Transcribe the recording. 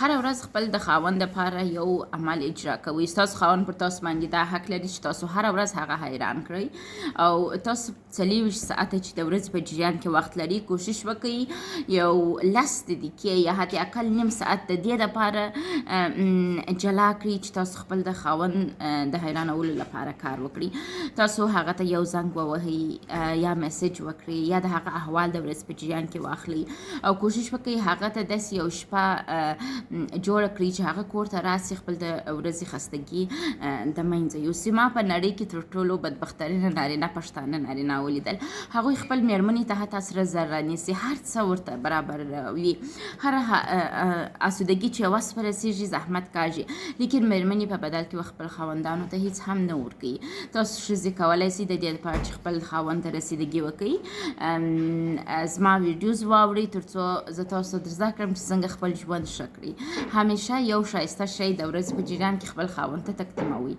هر ورځ خپل د خاوند لپاره یو عمل اجرا کوئ. ستاسو خاوند پر تاسو باندې دا حق لري چې تاسو هر ورځ هغه حیران کړئ او تاسو 24 ساعته چې د ورځې په جریان کې وخت لري کوشش وکړئ یو 10 دقیقې یا حتی اقل نیم ساعت د دې لپاره جلا کړئ چې تاسو خپل د خاوند د حیرانولو لپاره کار وکړئ. تاسو هغه ته یو زنګ ووهئ یا میسج وکړئ یا د هغه احوال د ورځې په جریان کې واخلئ او کوشش وکړئ هغه ته داسې یو شپه جوړ کړئ چې هغه کور ته راسي خپل د ورځې خستګي د منځه یوسي. ما په نړۍ کې تر ټولو بدبخترینه نارینه پښتانه نارینه ولیدل. هغوی خپل میرمنې ته حتی سره زر رانیسي، هر څه ورته برابر وي، هر اسودګي چې وس په رسیږي زحمت کاږي، لیکن میرمنې په بدل کې خپل خاوندانو ته هیڅ هم نه ورکوي. تاسو ښځې کولی سئ د دې لپاره چې خپل خاوند ته رسیدګي وکړئ. زما ویډیوز واورئ تر څو زه تاسو ته زده کړم چې څنګه خپل ژوند ښه کړئ. همیشه یو ښایسته شی د ورځې په جریان کې خپل خاوند ته تقدیموئ.